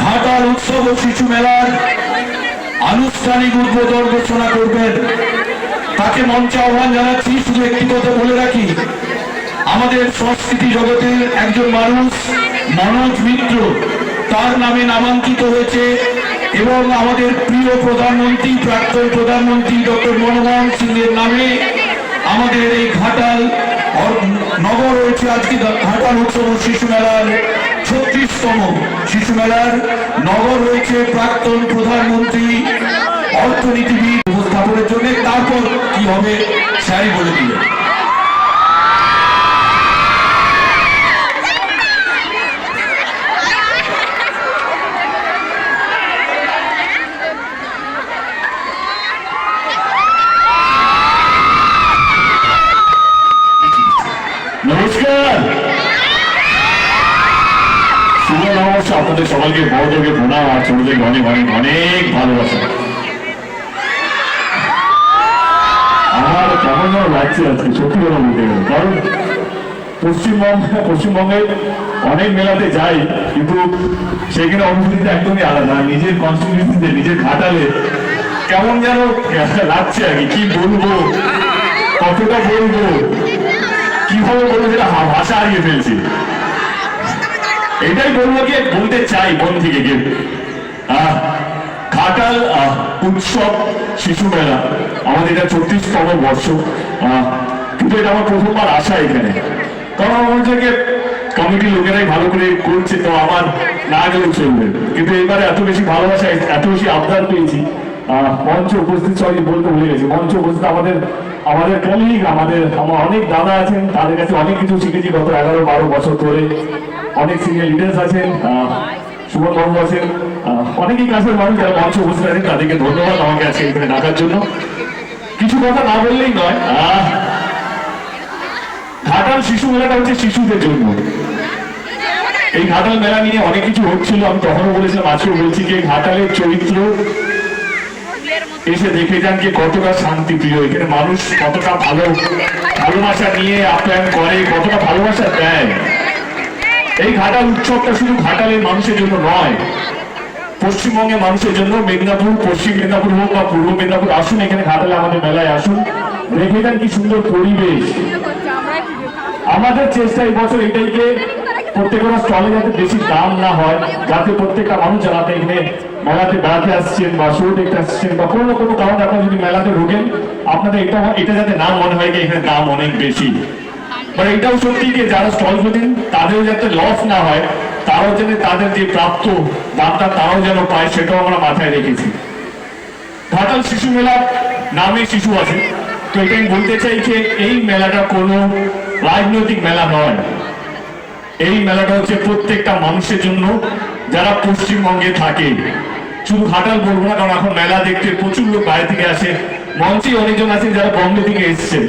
ঘাটাল উৎসব ও শিশু মেলার আনুষ্ঠানিক উদ্বোধন ঘোষণা করবেন তাকে মঞ্চে আহ্বান জানাচ্ছি। শুধু একটি কথা বলে রাখি, আমাদের সংস্কৃতি জগতের একজন মানুষ মনোজ মিত্র তার নামে নামাঙ্কিত হয়েছে এবং আমাদের প্রিয় প্রধানমন্ত্রী প্রাক্তন প্রধানমন্ত্রী ডক্টর মনমোহন সিংয়ের নামে আমাদের এই ঘাটাল নগর রয়েছে। আজকে ঘাটাল উৎসব ও শিশু মেলার 36তম শিশু মেলার নগর রয়েছে প্রাক্তন প্রধানমন্ত্রী অর্থনীতিবিদ উপস্থাপনের জন্য। তারপর কি হবে স্যারই বলে দিলেন। নমস্কার, শুভ নমস্কার। আপনাদের সবাইকে বড় থেকে প্রণাম আর ছোট থেকে অনেক অনেক অনেক ভালোবাসা। আমার কেমন যেন লাগছে আজকে, সত্যি কথা বলতে গেলে। কারণ পশ্চিমবঙ্গে অনেক মেলাতে যাই, কিন্তু সেখানে অনুভূতিটা একদমই আলাদা। নিজের কনস্টিটিউয়েন্সিতে নিজের ঘাটালে কেমন যেন লাগছে আর কি। কি বলবো, কতটা বলবো, কিভাবে বলবো সেটা ভাষা হারিয়ে ফেলছি। এটাই বলবো, কি বলতে চাই মন থেকে গিয়ে। ঘাটাল উৎসব শিশু মেলা আমাদের এটা 36তম বর্ষ, কিন্তু এটা আমার প্রথমবার আসা এখানে। কারণ আমার থেকে কমিটির লোকেরাই ভালো করে করছে, তো আমার না গেলেও চলবে। কিন্তু এবারে এত বেশি ভালোবাসা, এত বেশি আবদার পেয়েছি। মঞ্চে উপস্থিত, সবাই বলতে ভুলে গেছি, মঞ্চে উপস্থিত আমাদের কলিগ, আমার অনেক দাদা আছেন, তাদের কাছে অনেক কিছু শিখেছি গত 11-12 বছর ধরে। অনেক সিনিয়র লিডার্স আছেন, সুমন বাবু আছেন, অনেকেই কাছের মানুষ যারা মঞ্চে উপস্থিত আছেন, তাদেরকে ধন্যবাদ আমাকে আজকে এখানে ডাকার জন্য। কিছু কথা না বললেই নয়, ঘাটাল শিশু মেলাটা হচ্ছে শিশুদের জন্য। এই ঘাটাল মেলা নিয়ে অনেক কিছু হচ্ছিল, আমি তখনও বলেছিলাম, আজকেও বলছি যে ঘাটালের চরিত্র এসে দেখে যান যে কতটা শান্তি প্রিয়। এখানে মানুষ কতটা ভালোবাসা নিয়ে আপ্যায়ন করে, কতটা ভালোবাসা দেয়। এই ঘাটাল উৎসবটা শুধু ঘাটালের মানুষের জন্য নয়, পশ্চিমবঙ্গের মানুষের জন্য। মেদিনীপুর, পশ্চিম মেদিনীপুর হোক বা পূর্ব মেদিনীপুর, আসুন এখানে ঘাটালে আমাদের মেলায় আসুন, দেখে যান কি সুন্দর পরিবেশ। আমাদের চেষ্টা এই বছর এটাইকে প্রত্যেকটা স্টলে যাতে বেশি দাম না হয়, যাতে প্রত্যেকটা মানুষ যারা এখানে মেলাতে বেড়াতে আসছেন বা শো দেখতে আসছেন বা কোনো না কোনো কারণে আপনারা যদি মেলাতে ঢোকেন, আপনাদের এটা যাতে না মনে হয় যে এখানে দাম অনেক বেশি। মানে এটাও সত্যি যে যারা স্টল খোঁজেন তাদেরও যাতে লস না হয়, তারাও যেন তাদের যে প্রাপ্ত দামটা তারাও যেন পায়, সেটাও আমরা মাথায় রেখেছি। ঘাটাল শিশু মেলা নামে শিশু আছে, তো এটা আমি বলতে চাই যে এই মেলাটা কোনো রাজনৈতিক মেলা নয়। এই মেলাটা হচ্ছে প্রত্যেকটা মানুষের জন্য যারা পশ্চিমবঙ্গে থাকে। শুধু ঘাটাল বলবো না, কারণ এখন মেলা দেখতে প্রচুর লোক বাইরে থেকে আসে। মঞ্চে অনেকজন আছেন যারা বম্বে থেকে এসছেন,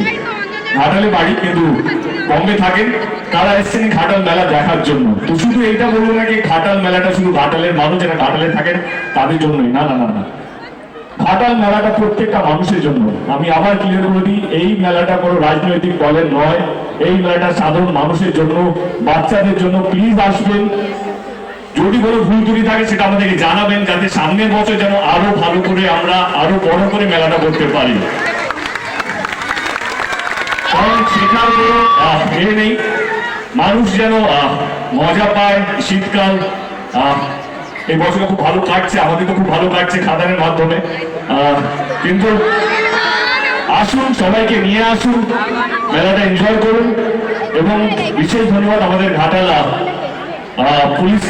ঘাটালে বাড়ি কিন্তু বম্বে থাকেন, তারা এসছেন ঘাটাল মেলা দেখার জন্য। তো শুধু এইটা বলবো না যে ঘাটাল মেলাটা শুধু ঘাটালের মানুষ যারা ঘাটালে থাকেন তাদের জন্যই, না না না না। ঘাটাল মেলাটা প্রত্যেকটা মানুষের জন্য। আমি আবার ক্লিয়ার করে দিই, এই মেলাটা কোনো রাজনৈতিক দলের নয়, এই মেলাটা সাধারণ মানুষের জন্য, বাচ্চাদের জন্য। প্লিজ আসবেন, যদি কোনো ভুল ত্রুটি থাকে সেটা আমাদেরকে জানাবেন, যাতে সামনের বছর যেন আরো ভালো করে আমরা আরো বড় করে মেলাটা করতে পারি। কারণ শেখার কোনো নেই, মানুষ যেন মজা পায়। শীতকাল এই বছরটা খুব ভালো কাটছে, আমাদের তো খুব ভালো কাটছে খাদানের মাধ্যমে। কিন্তু আসুন, সবাইকে নিয়ে আসুন, মেলাটা এনজয় করুন। এবং বিশেষ ধন্যবাদ আমাদের ঘাটাল পুলিশ